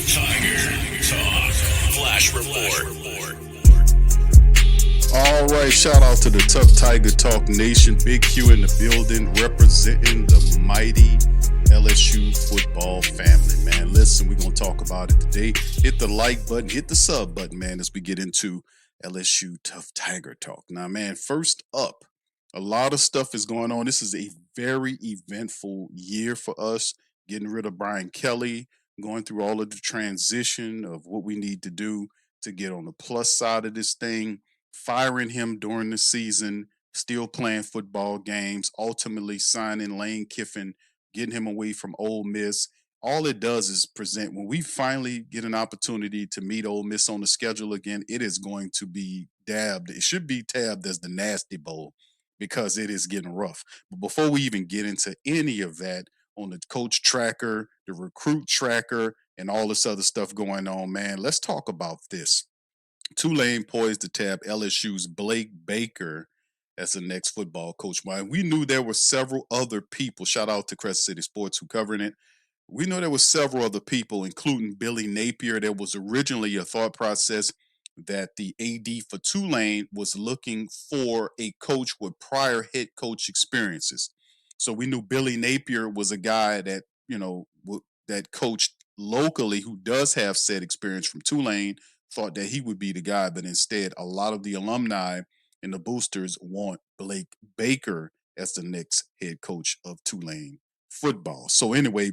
Tiger Talk. Flash Report. All right, shout out to the Tough Tiger Talk Nation. Big Q in the building, representing the mighty LSU football family, man. Listen, we're going to talk about it today. Hit the like button, hit the sub button, man, as we get into LSU Tough Tiger Talk. Now, man, first up, a lot of stuff is going on. This is a very eventful year for us, getting rid of Brian Kelly, going through all of the transition of what we need to do to get on the plus side of this thing, firing him during the season, still playing football games, ultimately signing Lane Kiffin, getting him away from Ole Miss. All it does is present, when we finally get an opportunity to meet Ole Miss on the schedule again, it is going to be dabbed. It should be tabbed as the Nasty Bowl because it is getting rough. But before we even get into any of that, on the coach tracker, the recruit tracker, and all this other stuff going on, man, let's talk about this. Tulane poised to tab LSU's Blake Baker as the next football coach. While we knew there were several other people, shout out to Crescent City Sports who covering it. We know there were several other people, including Billy Napier. There was originally a thought process that the AD for Tulane was looking for a coach with prior head coach experiences. So we knew Billy Napier was a guy that, that coached locally who does have said experience from Tulane, thought that he would be the guy, but instead a lot of the alumni and the boosters want Blake Baker as the next head coach of Tulane football. So anyway,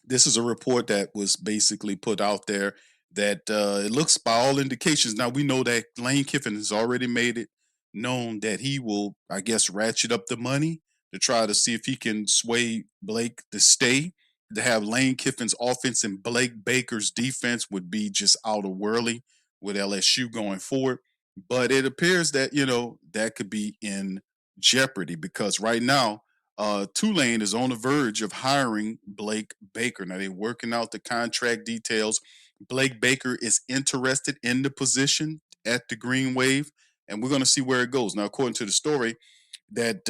this is a report that was basically put out there that it looks by all indications. Now we know that Lane Kiffin has already made it known that he will, I guess, ratchet up the money to try to see if he can sway Blake to stay. To have Lane Kiffin's offense and Blake Baker's defense would be just out of whirly with LSU going forward. But it appears that, that could be in jeopardy because right now, Tulane is on the verge of hiring Blake Baker. Now they're working out the contract details. Blake Baker is interested in the position at the Green Wave, and we're going to see where it goes. Now, according to the story, that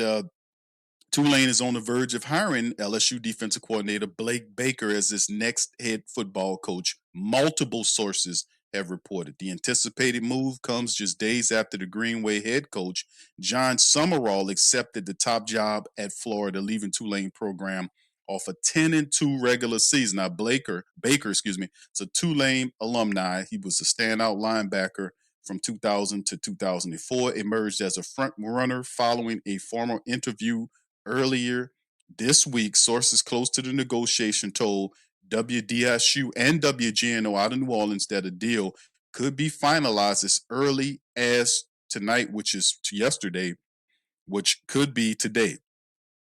Tulane is on the verge of hiring LSU defensive coordinator Blake Baker as his next head football coach. Multiple sources have reported. The anticipated move comes just days after the Greenway head coach, John Summerall, accepted the top job at Florida, leaving Tulane program off a 10-2 regular season. Now, Baker, it's a Tulane alumni. He was a standout linebacker from 2000 to 2004, emerged as a front runner following a formal interview earlier this week. Sources close to the negotiation told WDSU and WGNO out of New Orleans that a deal could be finalized as early as tonight, which is yesterday, which could be today,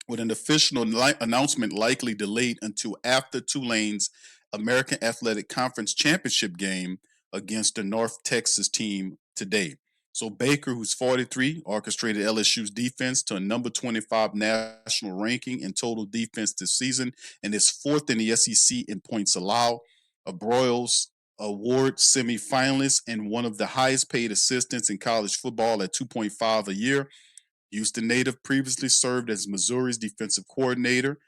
with an official announcement likely delayed until after Tulane's American Athletic Conference championship game against the North Texas team today. So Baker, who's 43, orchestrated LSU's defense to a number 25 national ranking in total defense this season and is fourth in the SEC in points allowed, a Broyles Award semifinalist and one of the highest paid assistants in college football at $2.5 a year. Houston native, previously served as Missouri's defensive coordinator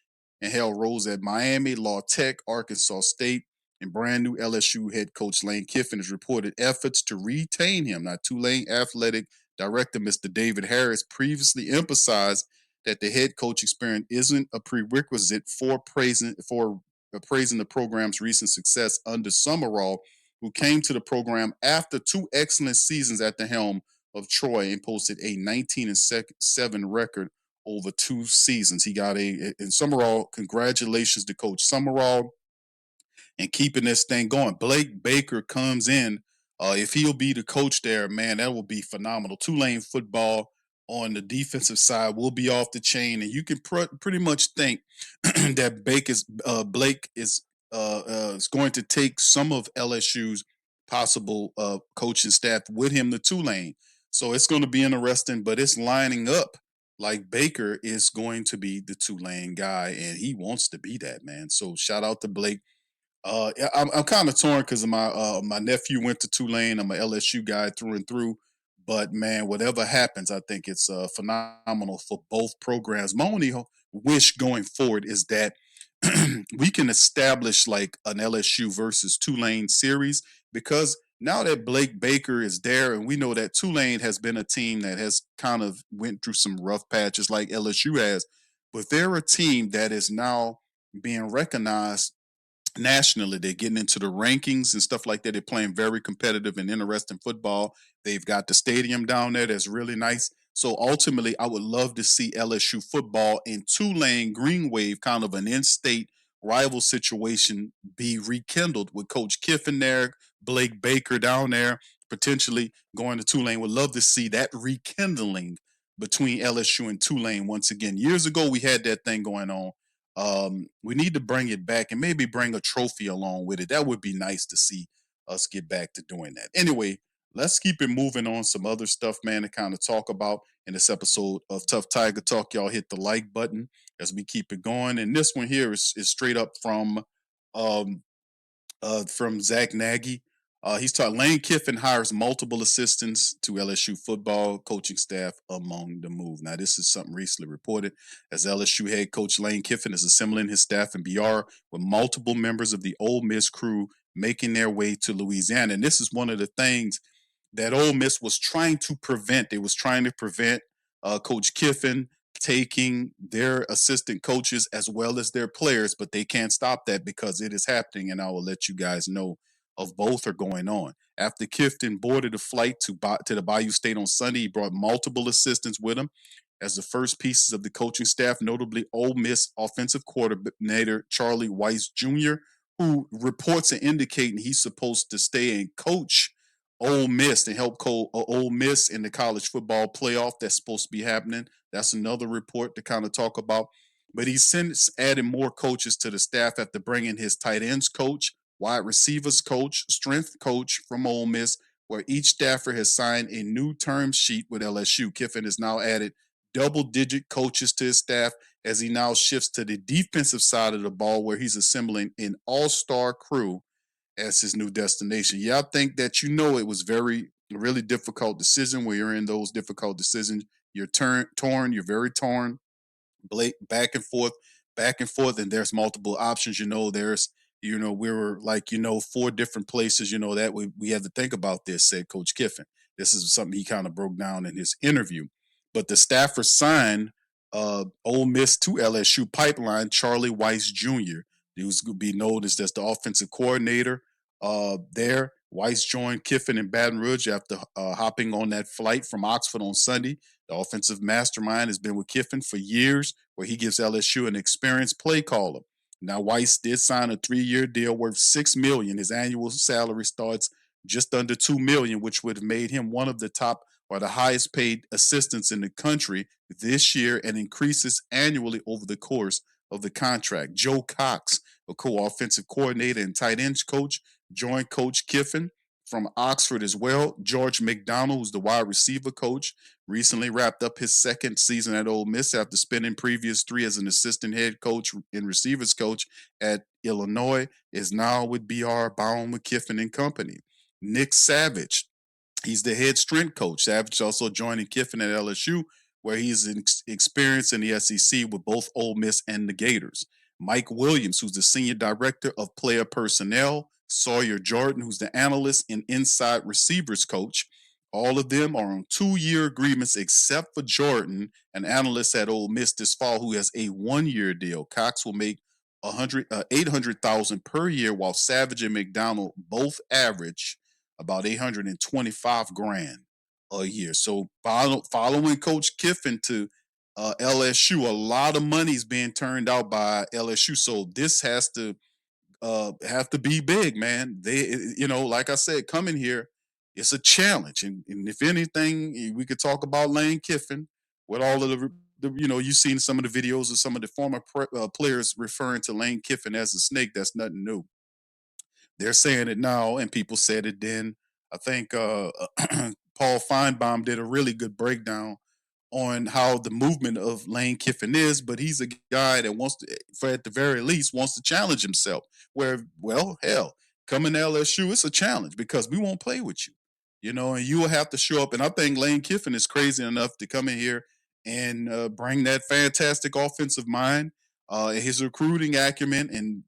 and held roles at Miami, La Tech, Arkansas State, and brand new LSU head coach Lane Kiffin has reported efforts to retain him. Now, Tulane athletic director Mr. David Harris previously emphasized that the head coach experience isn't a prerequisite for praising the program's recent success under Summerall, who came to the program after two excellent seasons at the helm of Troy and posted a 19-7 record over two seasons. He got and Summerall, congratulations to Coach Summerall and keeping this thing going. Blake Baker comes in. If he'll be the coach there, man, that will be phenomenal. Tulane football on the defensive side will be off the chain, and you can pretty much think that Blake is going to take some of LSU's possible coaching staff with him to Tulane. So it's going to be interesting, but it's lining up like Baker is going to be the Tulane guy, and he wants to be that, man. So shout out to Blake. I'm kind of torn because my nephew went to Tulane. I'm an LSU guy through and through. But man, whatever happens, I think it's phenomenal for both programs. My only wish going forward is that we can establish like an LSU versus Tulane series because now that Blake Baker is there, and we know that Tulane has been a team that has kind of went through some rough patches like LSU has, but they're a team that is now being recognized nationally. They're getting into the rankings and stuff like that. They're playing very competitive and interesting football. They've got the stadium down there that's really nice. So ultimately, I would love to see LSU football and Tulane Green Wave, kind of an in-state rival situation, be rekindled with Coach Kiffin there, Blake Baker down there, potentially going to Tulane. Would love to see that rekindling between LSU and Tulane once again. Years ago, we had that thing going on. We need to bring it back and maybe bring a trophy along with it. That would be nice to see us get back to doing that. Anyway, let's keep it moving on. Some other stuff, man, to kind of talk about in this episode of Tough Tiger Talk. Y'all hit the like button as we keep it going. And this one here is straight up um, from Zach Nagy. He's taught Lane Kiffin hires multiple assistants to LSU football coaching staff among the move. Now, this is something recently reported as LSU head coach Lane Kiffin is assembling his staff in BR with multiple members of the Ole Miss crew making their way to Louisiana. And this is one of the things that Ole Miss was trying to prevent. They was trying to prevent Coach Kiffin taking their assistant coaches as well as their players, but they can't stop that because it is happening, and I will let you guys know of both are going on. After Kiffin boarded a flight to the Bayou State on Sunday, he brought multiple assistants with him as the first pieces of the coaching staff, notably Ole Miss offensive coordinator Charlie Weiss Jr., who reports are indicating he's supposed to stay and coach Ole Miss and help Ole Miss in the college football playoff that's supposed to be happening. That's another report to kind of talk about. But he's since added more coaches to the staff after bringing his tight ends coach, wide receivers coach, strength coach from Ole Miss, where each staffer has signed a new term sheet with LSU. Kiffin has now added double-digit coaches to his staff as he now shifts to the defensive side of the ball, where he's assembling an all-star crew as his new destination. Yeah, I think that it was really difficult decision where you're in those difficult decisions. You're torn, you're very torn, Blake back and forth, and there's multiple options. We were like, four different places, that we had to think about this, said Coach Kiffin. This is something he kind of broke down in his interview. But the staffer signed Ole Miss to LSU pipeline, Charlie Weiss Jr. He was going to be noticed as the offensive coordinator there. Weiss joined Kiffin in Baton Rouge after hopping on that flight from Oxford on Sunday. The offensive mastermind has been with Kiffin for years, where he gives LSU an experienced play caller. Now, Weiss did sign a 3-year deal worth $6 million. His annual salary starts just under $2 million, which would have made him one of the top or the highest paid assistants in the country this year, and increases annually over the course of the contract. Joe Cox, a co-offensive coordinator and tight ends coach, joined Coach Kiffin from Oxford as well. George McDonald, who's the wide receiver coach, recently wrapped up his second season at Ole Miss after spending previous 3 as an assistant head coach and receivers coach at Illinois, is now with BR Bound with Kiffin and Company. Nick Savage, he's the head strength coach. Savage also joining Kiffin at LSU, where he's experienced in the SEC with both Ole Miss and the Gators. Mike Williams, who's the senior director of player personnel. Sawyer Jordan, who's the analyst and inside receivers coach. All of them are on 2-year agreements, except for Jordan, an analyst at Ole Miss this fall, who has a 1-year deal. Cox will make 800,000 per year, while Savage and McDonald both average about 825 grand a year. So following Coach Kiffin to LSU, a lot of money is being turned out by LSU. So this has to have to be big, man. Like I said, coming here, it's a challenge. And if anything, we could talk about Lane Kiffin with all of you've seen some of the videos of some of the former players referring to Lane Kiffin as a snake. That's nothing new. They're saying it now, and people said it then. I think Paul Feinbaum did a really good breakdown on how the movement of Lane Kiffin is, but he's a guy that wants to, for at the very least, wants to challenge himself. Where, well, hell, coming to LSU, it's a challenge because we won't play with you, and you will have to show up. And I think Lane Kiffin is crazy enough to come in here and bring that fantastic offensive mind. his recruiting acumen and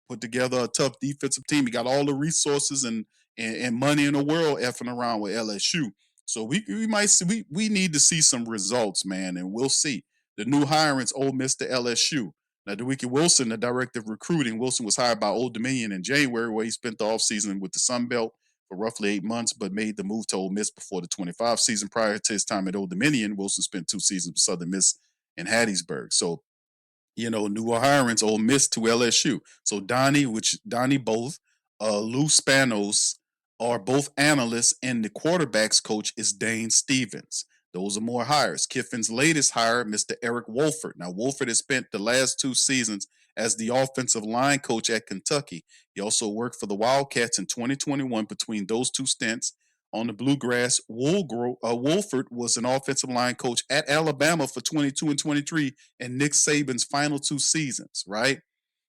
put together a tough defensive team. He got all the resources and money in the world effing around with LSU. So we might see we need to see some results, man, and we'll see. The new hirings, Ole Miss to LSU. Now, Dewey Wilson, the director of recruiting, Wilson was hired by Old Dominion in January, where he spent the offseason with the Sun Belt for roughly 8 months, but made the move to Ole Miss before the 25 season. Prior to his time at Old Dominion, Wilson spent 2 seasons with Southern Miss and Hattiesburg. So new hirings, Ole Miss to LSU. So Donnie both, Lou Spanos are both analysts, and the quarterbacks coach is Dane Stevens. Those are more hires. Kiffin's latest hire, Mr. Eric Wolford. Now, Wolford has spent the last 2 seasons as the offensive line coach at Kentucky. He also worked for the Wildcats in 2021 between those two stints on the Bluegrass. Wolford was an offensive line coach at Alabama for 22 and 23 and Nick Saban's final 2 seasons, right?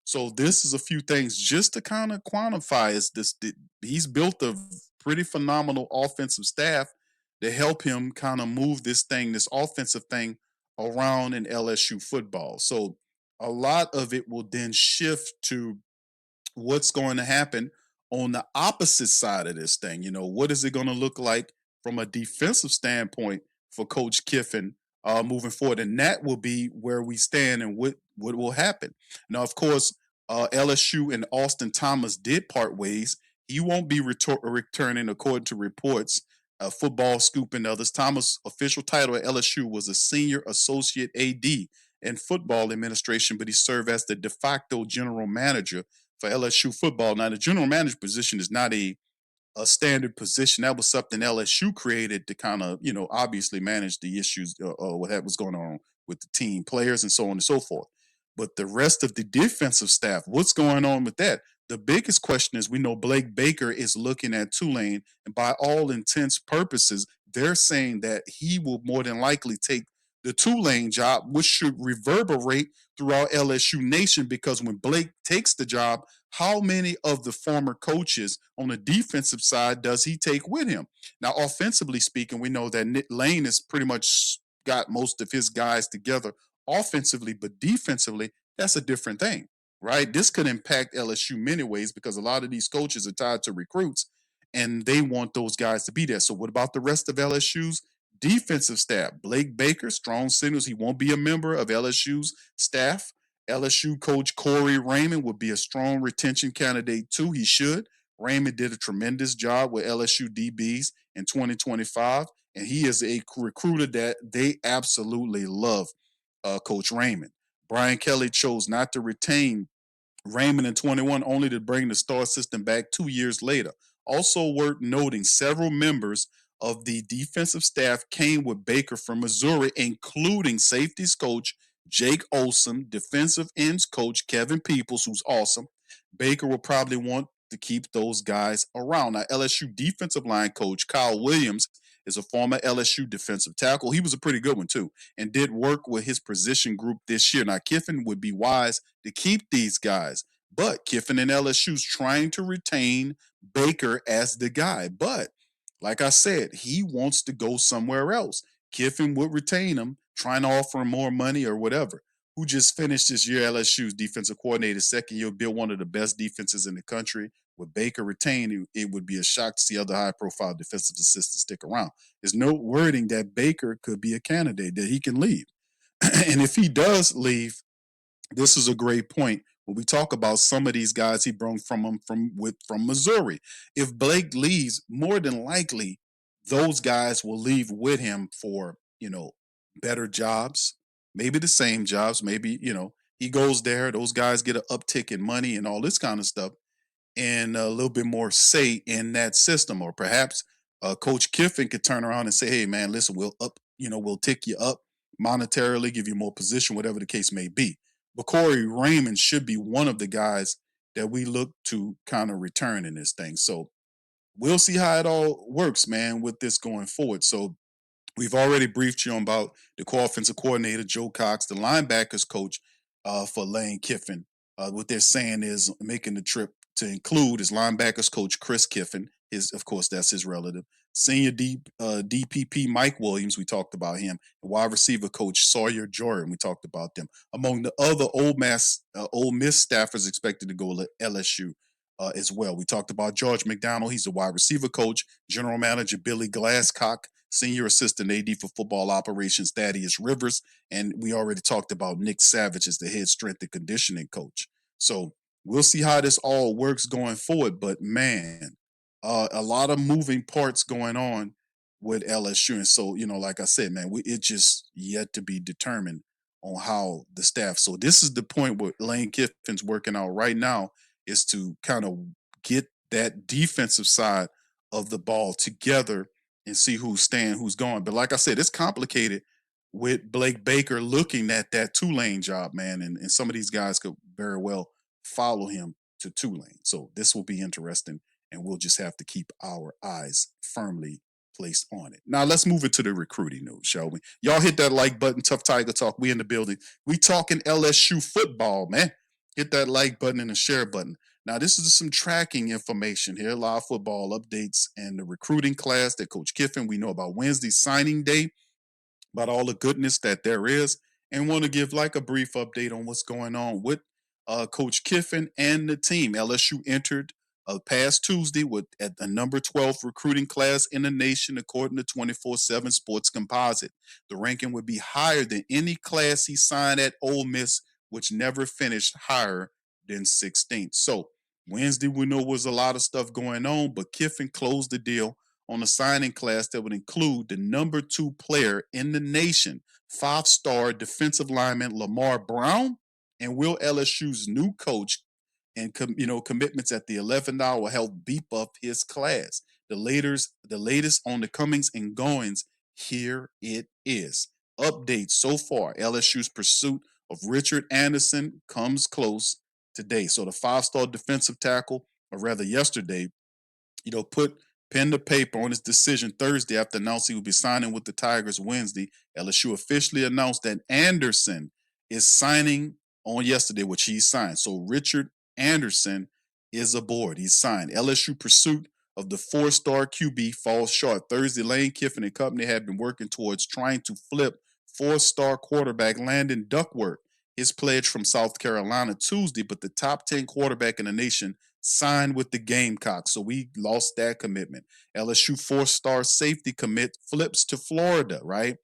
So this is a few things just to kind of quantify is this. He's built a pretty phenomenal offensive staff to help him kind of move this offensive thing around in LSU football. So a lot of it will then shift to what's going to happen on the opposite side of this thing. What is it going to look like from a defensive standpoint for Coach Kiffin moving forward? And that will be where we stand and what will happen. Now, of course, LSU and Austin Thomas did part ways. He won't be returning, according to reports. Football Scoop and others. Thomas' official title at LSU was a senior associate AD in football administration, but he served as the de facto general manager for LSU football. Now, the general manager position is not a standard position. That was something LSU created to kind of, obviously manage the issues, what was going on with the team, players, and so on and so forth. But the rest of the defensive staff, what's going on with that? The biggest question is we know Blake Baker is looking at Tulane, and by all intents purposes, they're saying that he will more than likely take the Tulane job, which should reverberate throughout LSU Nation because when Blake takes the job, how many of the former coaches on the defensive side does he take with him? Now, offensively speaking, we know that Nick Lane has pretty much got most of his guys together offensively, but defensively, that's a different thing, right? This could impact LSU many ways because a lot of these coaches are tied to recruits and they want those guys to be there. So, what about the rest of LSU's defensive staff? Blake Baker, strong signals he won't be a member of LSU's staff. LSU coach Corey Raymond would be a strong retention candidate too. He should. Raymond did a tremendous job with LSU DBs in 2025, and he is a recruiter that they absolutely love, Coach Raymond. Brian Kelly chose not to retain Raymond in 21, only to bring the star system back 2 years later. Also worth noting, several members of the defensive staff came with Baker from Missouri, including safeties coach Jake Olson, defensive ends coach Kevin Peoples, who's awesome. Baker will probably want to keep those guys around. Now, LSU defensive line coach Kyle Williams is a former LSU defensive tackle. He was a pretty good one, too, and did work with his position group this year. Now, Kiffin would be wise to keep these guys, but Kiffin and LSU's trying to retain Baker as the guy. But like I said, he wants to go somewhere else. Kiffin would retain him, trying to offer him more money or whatever. Who just finished this year LSU's defensive coordinator, second year, built one of the best defenses in the country. With Baker retained, it would be a shock to see other high-profile defensive assistants stick around. There's no wording that Baker could be a candidate, that he can leave. And if he does leave, this is a great point when we talk about some of these guys he brought from Missouri. If Blake leaves, more than likely those guys will leave with him for better jobs, maybe the same jobs, maybe he goes there, those guys get an uptick in money and all this kind of stuff, and a little bit more say in that system. Or perhaps Coach Kiffin could turn around and say, "Hey, man, listen, we'll tick you up monetarily, give you more position, whatever the case may be." But Corey Raymond should be one of the guys that we look to kind of return in this thing. So we'll see how it all works, man, with this going forward. So we've already briefed you on about the co-offensive coordinator, Joe Cox, the linebackers coach for Lane Kiffin. What they're saying is making the trip to include his linebackers coach, Chris Kiffin. Of course, that's his relative. Senior DPP Mike Williams, we talked about him. Wide receiver coach Sawyer Jordan, we talked about them. Among the other Ole Miss staffers expected to go to LSU as well. We talked about George McDonald. He's the wide receiver coach. General manager Billy Glasscock. Senior assistant AD for football operations Thaddeus Rivers. And we already talked about Nick Savage as the head strength and conditioning coach. So we'll see how this all works going forward. But man, a lot of moving parts going on with LSU. And so, like I said, man, it just yet to be determined on how the staff. So this is the point where Lane Kiffin's working out right now is to kind of get that defensive side of the ball together and see who's staying, who's going. But like I said, it's complicated with Blake Baker looking at that Tulane job, man. And some of these guys could very well follow him to Tulane. So this will be interesting, and we'll just have to keep our eyes firmly placed on it. Now let's move into the recruiting news, shall we? Y'all hit that like button. Tough Tiger Talk. We in the building. We talking LSU football, man. Hit that like button and the share button. Now, this is some tracking information here, live football updates and the recruiting class that Coach Kiffin, we know about Wednesday signing day, about all the goodness that there is, and want to give like a brief update on what's going on with Coach Kiffin and the team. LSU entered past Tuesday with at the number 12 recruiting class in the nation, according to 24/7 Sports Composite. The ranking would be higher than any class he signed at Ole Miss, which never finished higher than 16th. So Wednesday, we know was a lot of stuff going on, but Kiffin closed the deal on a signing class that would include the number 2 player in the nation, 5-star defensive lineman Lamar Brown, and will LSU's new coach and commitments at the 11th hour help beef up his class. The latest on the comings and goings. Here it is. Updates so far. LSU's pursuit of Richard Anderson comes close today. So the 5-star defensive tackle, or rather yesterday, put pen to paper on his decision Thursday after announcing he would be signing with the Tigers Wednesday. LSU officially announced that Anderson is signing on yesterday, which he signed. So Richard Anderson is aboard. He's signed. LSU pursuit of the 4-star QB falls short. Thursday, Lane Kiffin and company had been working towards trying to flip 4-star quarterback Landon Duckworth, his pledge from South Carolina Tuesday, but the top 10 quarterback in the nation signed with the Gamecocks. So we lost that commitment. LSU 4-star safety commit flips to Florida, right?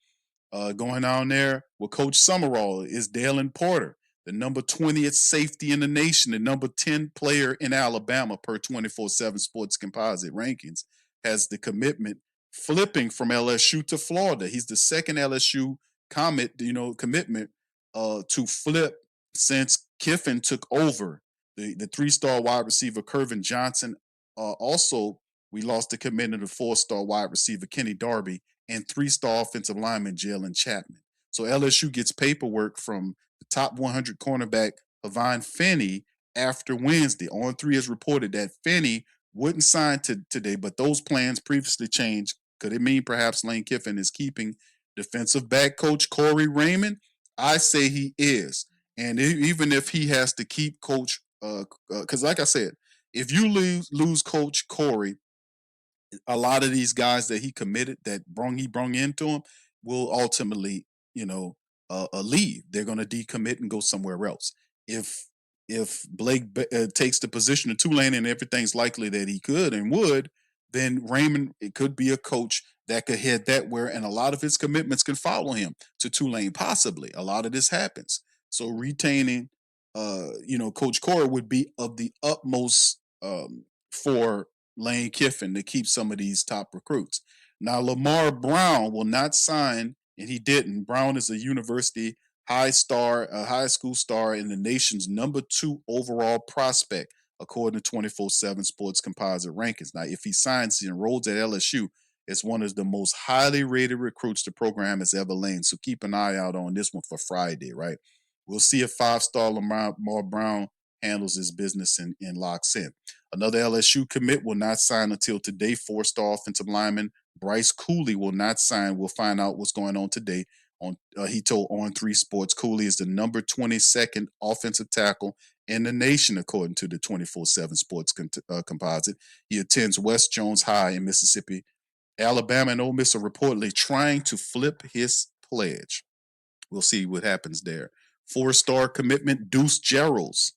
Going down there with Coach Summerall is Dalen Porter, the number 20th safety in the nation, the number 10 player in Alabama per 24/7 Sports Composite rankings, has the commitment flipping from LSU to Florida. He's the second LSU commitment to flip since Kiffin took over. The 3-star wide receiver Kervin Johnson. Also, we lost the commitment of 4-star wide receiver Kenny Darby and 3-star offensive lineman Jalen Chapman. So LSU gets paperwork from the top 100 cornerback Havon Finney after Wednesday. On3 has reported that Finney wouldn't sign today, but those plans previously changed. Could it mean perhaps Lane Kiffin is keeping defensive back coach Corey Raymond? I say he is. And even if he has to keep coach, because like I said, if you lose Coach Corey, a lot of these guys that he committed that he brung into him will ultimately, leave. They're going to decommit and go somewhere else. If Blake takes the position of Tulane, and everything's likely that he could and would, then Raymond, it could be a coach that could head that where, and a lot of his commitments can follow him to Tulane. Possibly, a lot of this happens. So retaining, Coach Corey would be of the utmost for Lane Kiffin to keep some of these top recruits. Now, Lamar Brown will not sign, and he didn't. Brown is a university high school star, and the nation's number 2 overall prospect, according to 24/7 Sports Composite rankings. Now, if he signs, he enrolls at LSU. It's one of the most highly rated recruits the program has ever landed. So keep an eye out on this one for Friday, right? We'll see if 5-star Lamar Brown handles his business and locks in. Another LSU commit will not sign until today. 4-star offensive lineman Bryce Cooley will not sign. We'll find out what's going on today. He told On3 Sports Cooley is the number 22nd offensive tackle in the nation, according to the 24/7 Sports Composite. He attends West Jones High in Mississippi Alabama and Ole Miss are reportedly trying to flip his pledge. We'll see what happens there. 4-star commitment Deuce Gerald's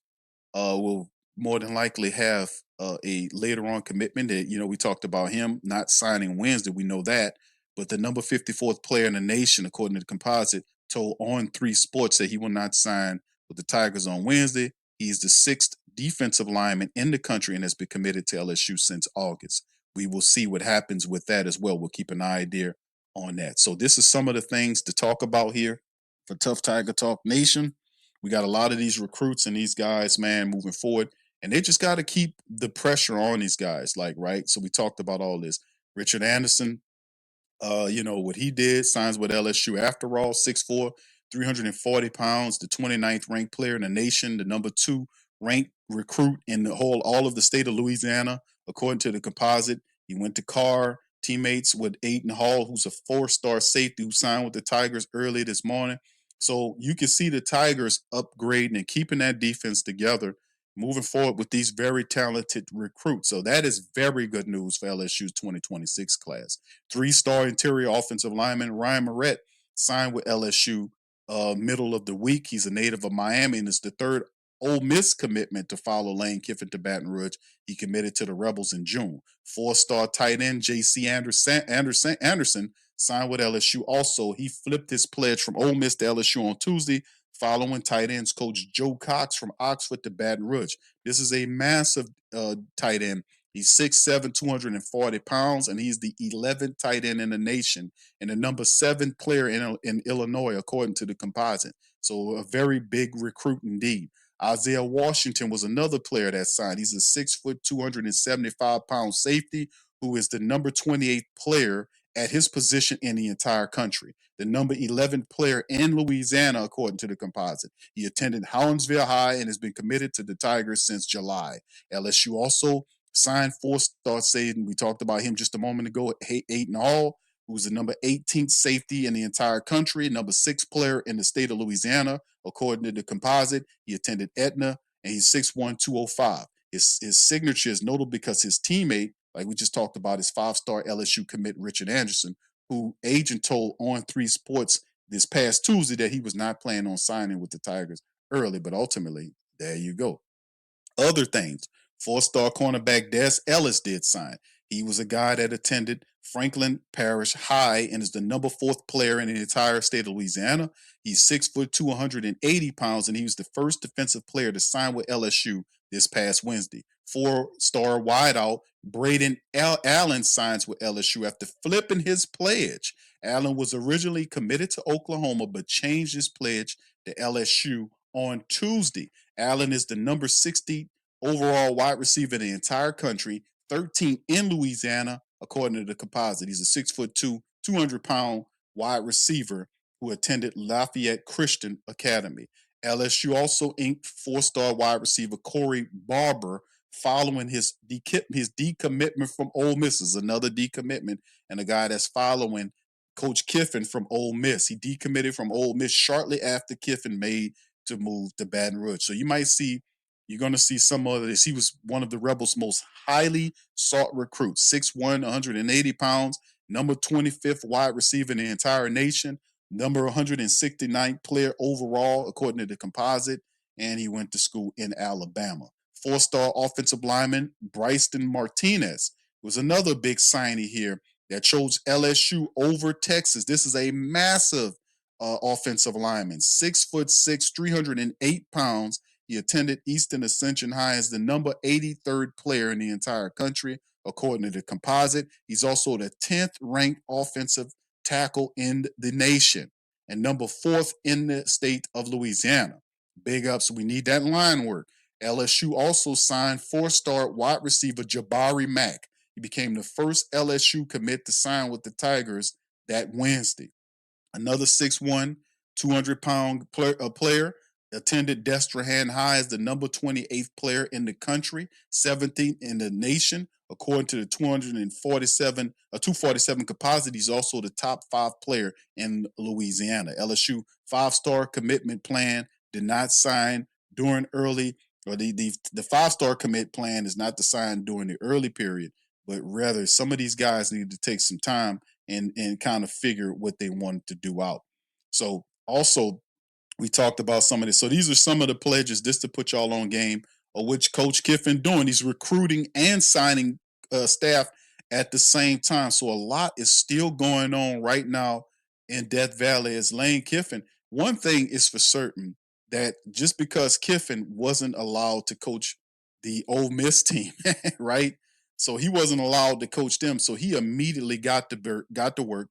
will more than likely have a later on commitment. That we talked about him not signing Wednesday. We know that, but the number 54th player in the nation, according to the composite, told On Three Sports that he will not sign with the Tigers on Wednesday. He's the 6th defensive lineman in the country and has been committed to LSU since August. We will see what happens with that as well. We'll keep an eye there on that. So this is some of the things to talk about here for Tough Tiger Talk Nation. We got a lot of these recruits and these guys, man, moving forward. And they just got to keep the pressure on these guys, right? So we talked about all this. Richard Anderson, what he did, signs with LSU after all, 6'4", 340 pounds, the 29th ranked player in the nation, the number 2 ranked recruit in all of the state of Louisiana, according to the composite. He went to Carr, teammates with Aiden Hall, who's a 4-star safety who signed with the Tigers early this morning. So you can see the Tigers upgrading and keeping that defense together, moving forward with these very talented recruits. So that is very good news for LSU's 2026 class. 3-star interior offensive lineman Ryan Moret signed with LSU middle of the week. He's a native of Miami and is the 3rd Ole Miss commitment to follow Lane Kiffin to Baton Rouge. He committed to the Rebels in June. 4-star tight end J.C. Anderson signed with LSU. Also, he flipped his pledge from Ole Miss to LSU on Tuesday, following tight ends coach Joe Cox from Oxford to Baton Rouge. This is a massive tight end. He's 6'7", 240 pounds, and he's the 11th tight end in the nation and the number 7 player in Illinois, according to the composite. So a very big recruit indeed. Isaiah Washington was another player that signed. He's a 6', 275-pound safety who is the number 28 player at his position in the entire country. The number 11 player in Louisiana, according to the composite. He attended Hollinsville High and has been committed to the Tigers since July. LSU also signed 4-star safety. We talked about him just a moment ago. Aiden Hall, who's the number 18th safety in the entire country, number 6 player in the state of Louisiana, according to the composite. He attended Etna, and he's 6'1", 205. His signature is notable because his teammate, like we just talked about, his 5-star LSU commit Richard Anderson, who agent told On Three Sports this past Tuesday that he was not planning on signing with the Tigers early, but ultimately, there you go. Other things, 4-star cornerback Des Ellis did sign. He was a guy that attended Franklin Parish High and is the number 4th player in the entire state of Louisiana. He's 6'2", 280 pounds, and he was the first defensive player to sign with LSU this past Wednesday. 4-star wideout Braden Allen signs with LSU after flipping his pledge. Allen was originally committed to Oklahoma, but changed his pledge to LSU on Tuesday. Allen is the number 60 overall wide receiver in the entire country, 13 in Louisiana, according to the composite. He's a 6'2", 200-pound wide receiver who attended Lafayette Christian Academy. LSU also inked 4-star wide receiver Corey Barber following his decommitment from Ole Miss. Is another decommitment, and a guy that's following Coach Kiffin from Ole Miss. He decommitted from Ole Miss shortly after Kiffin made to move to Baton Rouge. So you're going to see some of this. He was one of the Rebels' most highly sought recruits, 6'1", 180 pounds, number 25th wide receiver in the entire nation, number 169th player overall, according to the composite, and he went to school in Alabama. 4-star offensive lineman Bryson Martinez was another big signing here that chose LSU over Texas. This is a massive offensive lineman, 6'6", 308 pounds. He attended Eastern Ascension High as the number 83rd player in the entire country, according to the composite. He's also the 10th ranked offensive tackle in the nation and number 4th in the state of Louisiana. Big ups. We need that line work. LSU also signed 4-star wide receiver Jabari Mack. He became the first LSU commit to sign with the Tigers that Wednesday. Another 6'1", 200-pound player attended Destrehan High as the number 28th player in the country, 17th in the nation, according to the 247 composite. He's also the top 5 player in Louisiana. LSU 5-star commitment plan did not sign during early, or the 5-star commit plan is not to sign during the early period, but rather some of these guys need to take some time and kind of figure what they wanted to do out. So also we talked about some of this. So these are some of the pledges, just to put y'all on game, of which Coach Kiffin doing. He's recruiting and signing staff at the same time. So a lot is still going on right now in Death Valley as Lane Kiffin. One thing is for certain, that just because Kiffin wasn't allowed to coach the Ole Miss team, right? So he wasn't allowed to coach them. So he immediately got to work,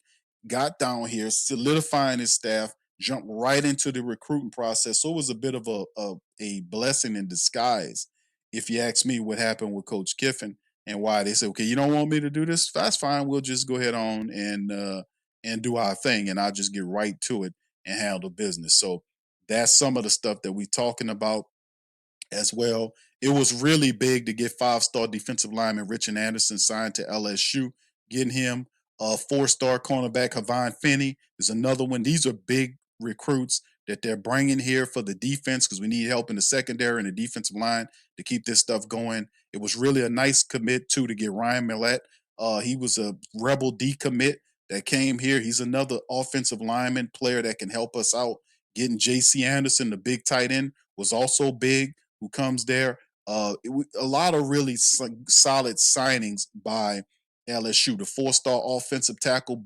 got down here, solidifying his staff, jumped right into the recruiting process. So it was a bit of a blessing in disguise, if you ask me, what happened with Coach Kiffin and why they said, okay, you don't want me to do this? That's fine. We'll just go ahead on and do our thing, and I'll just get right to it and handle business. So that's some of the stuff that we're talking about as well. It was really big to get five-star defensive lineman Richard Anderson signed to LSU, getting him a four-star cornerback Havon Finney is another one. These are big recruits that they're bringing here for the defense, because we need help in the secondary and the defensive line to keep this stuff going. It was really a nice commit, too, to get Ryan Millette. He was a Rebel decommit that came here. He's another offensive lineman player that can help us out. Getting J.C. Anderson, the big tight end, was also big, who comes there. A lot of really solid signings by LSU. The four-star offensive tackle,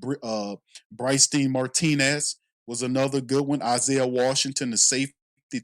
Bryce Dean Martinez, was another good one. Isaiah Washington, the safety,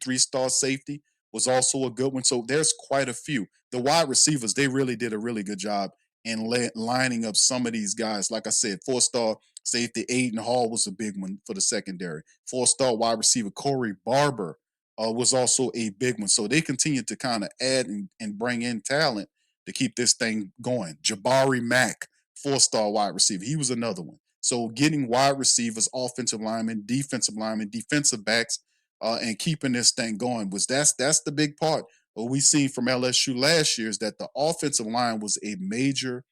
three-star safety, was also a good one. So there's quite a few. The wide receivers, they really did a really good job in lining up some of these guys. Like I said, four-star safety Aiden Hall was a big one for the secondary. Four-star wide receiver Corey Barber was also a big one. So they continue to kind of add and bring in talent to keep this thing going. Jabari Mack, four-star wide receiver, he was another one. So getting wide receivers, offensive linemen, defensive backs, and keeping this thing going that's the big part. What we seen from LSU last year is that the offensive line was a major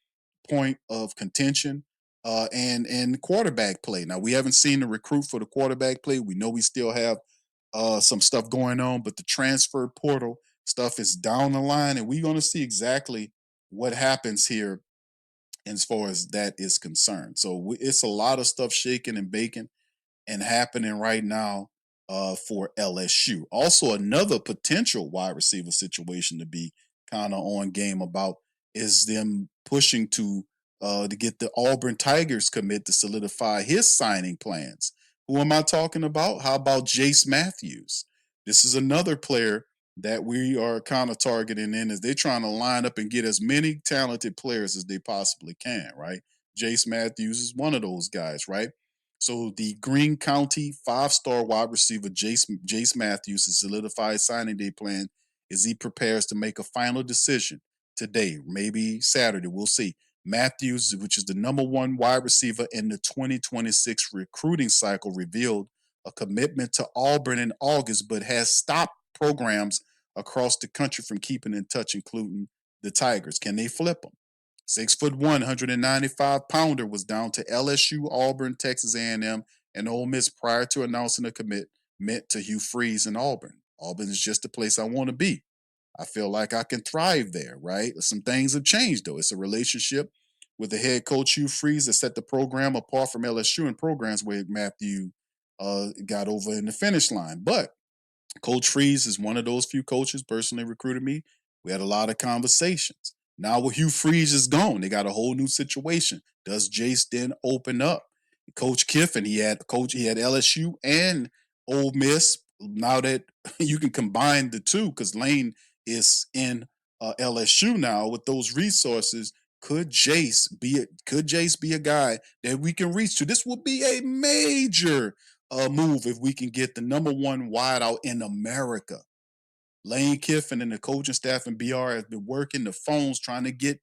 point of contention, and quarterback play. Now we haven't seen the recruit for the quarterback play. We know we still have some stuff going on, but the transfer portal stuff is down the line, and we're going to see exactly what happens here as far as that is concerned. So it's a lot of stuff shaking and baking and happening right now for LSU. Also, another potential wide receiver situation to be kind of on game about is them pushing to get the Auburn Tigers commit to solidify his signing plans. Who am I talking about? How about Jace Matthews? This is another player that we are kind of targeting in, as they're trying to line up and get as many talented players as they possibly can, right? Jace Matthews is one of those guys, right? So the Greene County five-star wide receiver Jace Matthews has solidified signing day plan as he prepares to make a final decision today, maybe Saturday. We'll see. Matthews, which is the number one wide receiver in the 2026 recruiting cycle, revealed a commitment to Auburn in August, but has stopped programs across the country from keeping in touch, including the Tigers. Can they flip them? 6'1", 195-pounder was down to LSU, Auburn, Texas A&M, and Ole Miss prior to announcing a commitment to Hugh Freeze in Auburn. Auburn is just the place I want to be. I feel like I can thrive there, right? Some things have changed, though. It's a relationship with the head coach, Hugh Freeze, that set the program apart from LSU and programs where Matthew got over in the finish line. But Coach Freeze is one of those few coaches personally recruited me. We had a lot of conversations. Now with Hugh Freeze is gone, they got a whole new situation. Does Jace then open up? Coach Kiffin, he had LSU and Ole Miss. Now that you can combine the two, because Lane is in LSU now with those resources, could Jace be a guy that we can reach to? This will be a major move if we can get the number one wideout in America. Lane Kiffin and the coaching staff and BR has been working the phones trying to get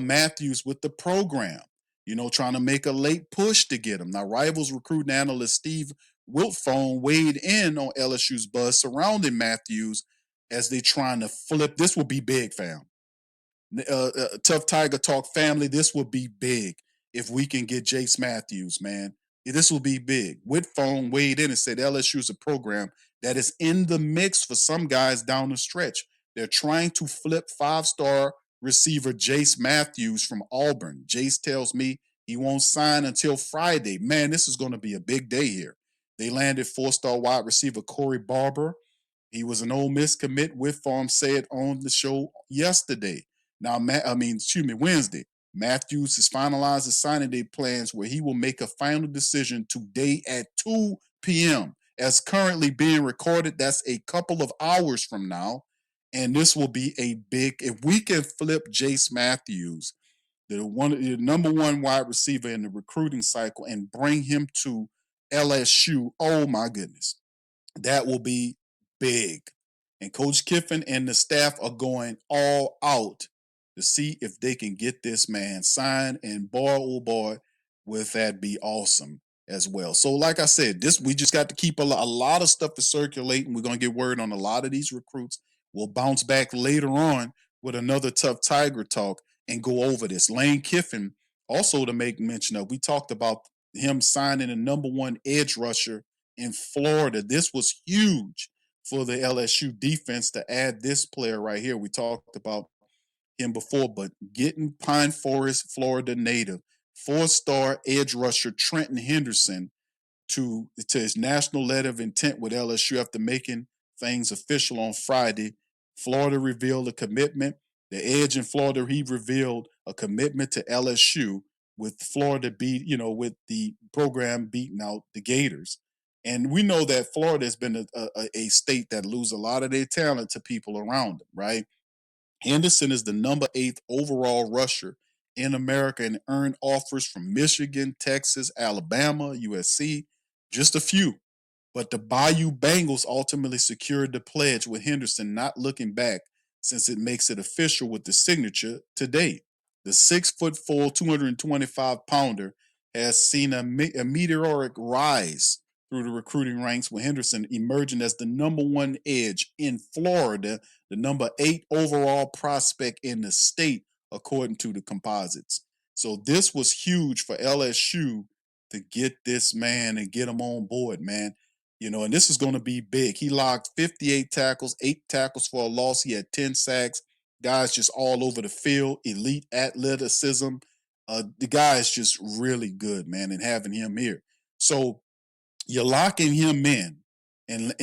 Matthews with the program. Trying to make a late push to get him. Now, Rivals recruiting analyst Steve Wiltfong weighed in on LSU's buzz surrounding Matthews as they trying to flip. This will be big, fam. Tough Tiger Talk family, this will be big if we can get Jace Matthews, man. This will be big. Whitphone weighed in and said LSU is a program that is in the mix for some guys down the stretch. They're trying to flip five-star receiver Jace Matthews from Auburn. Jace tells me he won't sign until Friday. Man, this is going to be a big day here. They landed four-star wide receiver Corey Barber. He was an Ole Miss commit with Farm said on the show yesterday. Now, Wednesday. Matthews has finalized his signing day plans where he will make a final decision today at 2 p.m. As currently being recorded, that's a couple of hours from now. And this will be a big, if we can flip Jace Matthews, the number one wide receiver in the recruiting cycle, and bring him to LSU, oh my goodness, that will be big. And Coach Kiffin and the staff are going all out to see if they can get this man signed. And boy, oh boy, would that be awesome as well. So, like I said, we just got to keep a lot of stuff is circulating. We're going to get word on a lot of these recruits. We'll bounce back later on with another Tough Tiger talk and go over this. Lane Kiffin, also to make mention of, we talked about him signing a number one edge rusher in Florida. This was huge for the LSU defense to add this player right here. We talked about him before, but getting Pine Forest, Florida native, four-star edge rusher Trenton Henderson to his national letter of intent with LSU after making things official on Friday. Florida revealed a commitment. The edge in Florida, he revealed a commitment to LSU with Florida with the program beating out the Gators. And we know that Florida has been a state that loses a lot of their talent to people around them, right? Henderson is the number 8th overall rusher in America and earned offers from Michigan, Texas, Alabama, USC, just a few. But the Bayou Bengals ultimately secured the pledge with Henderson not looking back, since it makes it official with the signature today. The 6'4", 225-pounder has seen a meteoric rise through the recruiting ranks, with Henderson emerging as the number one edge in Florida, the number 8 overall prospect in the state, according to the composites. So this was huge for LSU to get this man and get him on board, man. And this is going to be big. He logged 58 tackles, 8 tackles for a loss. He had 10 sacks. Guys just all over the field, elite athleticism. The guy is just really good, man, and having him here. So you're locking him in and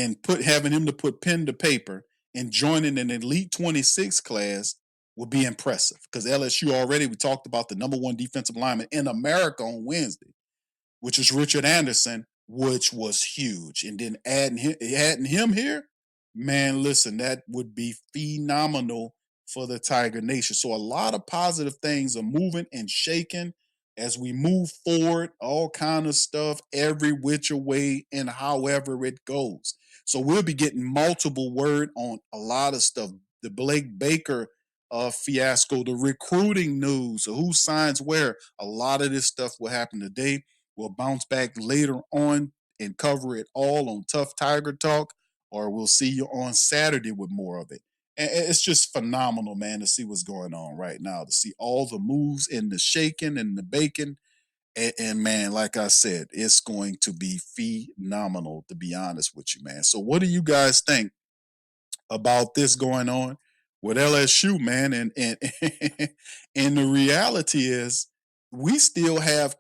having him to put pen to paper and joining an elite 26 class would be impressive, because LSU already, we talked about the number one defensive lineman in America on Wednesday, which is Richard Anderson, which was huge. And then adding him here, man, listen, that would be phenomenal for the Tiger Nation. So a lot of positive things are moving and shaking as we move forward, all kind of stuff, every which way and however it goes. So we'll be getting multiple word on a lot of stuff. The Blake Baker fiasco, the recruiting news, who signs where, a lot of this stuff will happen today. We'll bounce back later on and cover it all on Tough Tiger Talk, or we'll see you on Saturday with more of it. And it's just phenomenal, man, to see what's going on right now, to see all the moves and the shaking and the baking. And man, like I said, it's going to be phenomenal, to be honest with you, man. So what do you guys think about this going on with LSU, man? And and the reality is, we still have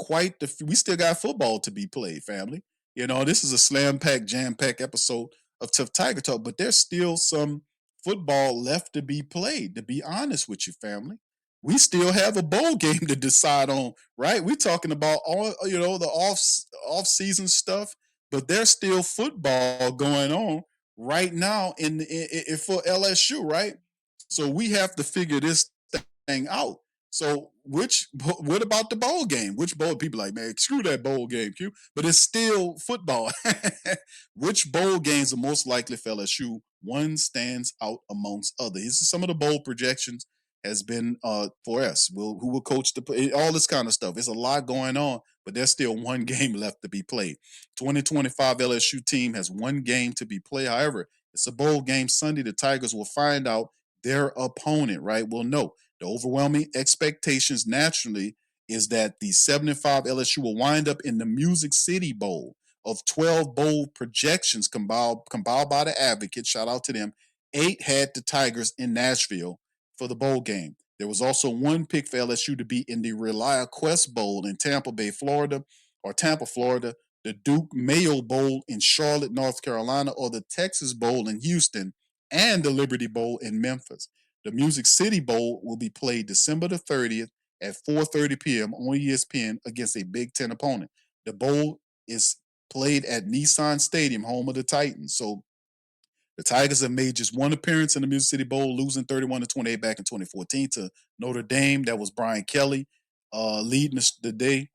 we still got football to be played, family. This is a slam packed, jam packed episode of Tough Tiger Talk, but there's still some football left to be played, to be honest with you, family. We still have a bowl game to decide on, right? We're talking about all, the off season stuff, but there's still football going on right now for LSU, right? So we have to figure this thing out. So what about the bowl game? Which bowl? People like, man, screw that bowl game, Q. But it's still football. Which bowl games are most likely for LSU? One stands out amongst others. These are some of the bowl projections has been for us. Who will coach all this kind of stuff. There's a lot going on, but there's still one game left to be played. 2025 LSU team has one game to be played. However, it's a bowl game Sunday. The Tigers will find out their opponent, right? We'll know. The overwhelming expectations naturally is that the 75 LSU will wind up in the Music City Bowl. Of 12 bowl projections compiled by the Advocate, shout out to them, 8 had the Tigers in Nashville for the bowl game. There was also one pick for LSU to be in the ReliaQuest Bowl in Tampa, Florida, the Duke Mayo Bowl in Charlotte, North Carolina, or the Texas Bowl in Houston, and the Liberty Bowl in Memphis. The Music City Bowl will be played December the 30th at 4:30 p.m. on ESPN against a Big Ten opponent. The bowl is played at Nissan Stadium, home of the Titans. So the Tigers have made just one appearance in the Music City Bowl, losing 31-28 back in 2014 to Notre Dame. That was Brian Kelly leading the day.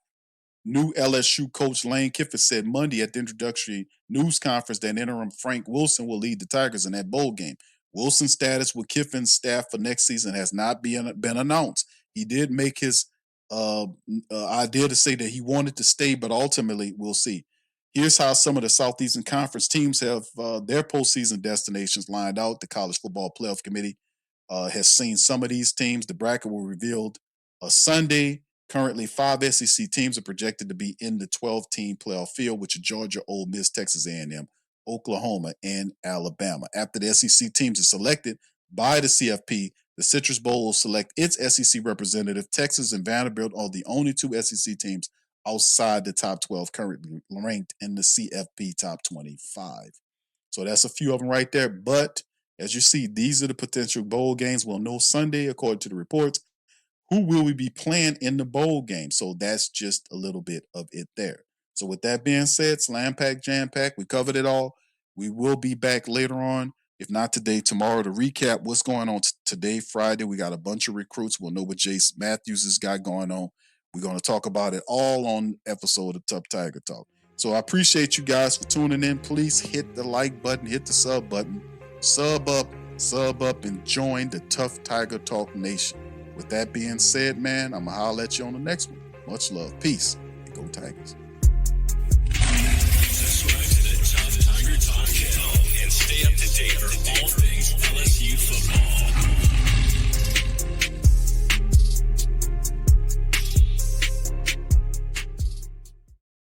New LSU coach Lane Kiffin said Monday at the introductory news conference that interim Frank Wilson will lead the Tigers in that bowl game. Wilson's status with Kiffin's staff for next season has not been announced. He did make his idea to say that he wanted to stay, but ultimately we'll see. Here's how some of the Southeastern Conference teams have their postseason destinations lined out. The College Football Playoff Committee has seen some of these teams. The bracket will be revealed Sunday. Currently, 5 SEC teams are projected to be in the 12-team playoff field, which are Georgia, Ole Miss, Texas A&M, Oklahoma, and Alabama. After the SEC teams are selected by the CFP, the Citrus Bowl will select its SEC representative. Texas and Vanderbilt are the only 2 SEC teams outside the top 12 currently ranked in the CFP top 25. So that's a few of them right there. But as you see, these are the potential bowl games. We'll know Sunday, according to the reports, who will we be playing in the bowl game. So that's just a little bit of it there. So with that being said, slam pack, jam pack, we covered it all. We will be back later on, if not today, tomorrow, to recap what's going on today, Friday. We got a bunch of recruits. We'll know what Jace Matthews has got going on. We're going to talk about it all on episode of Tough Tiger Talk. So I appreciate you guys for tuning in. Please hit the like button, hit the sub button, sub up, and join the Tough Tiger Talk Nation. With that being said, man, I'm going to holler at you on the next one. Much love. Peace. Go Tigers. Subscribe to the Tough Tiger Talk channel and stay up to date for all things LSU football.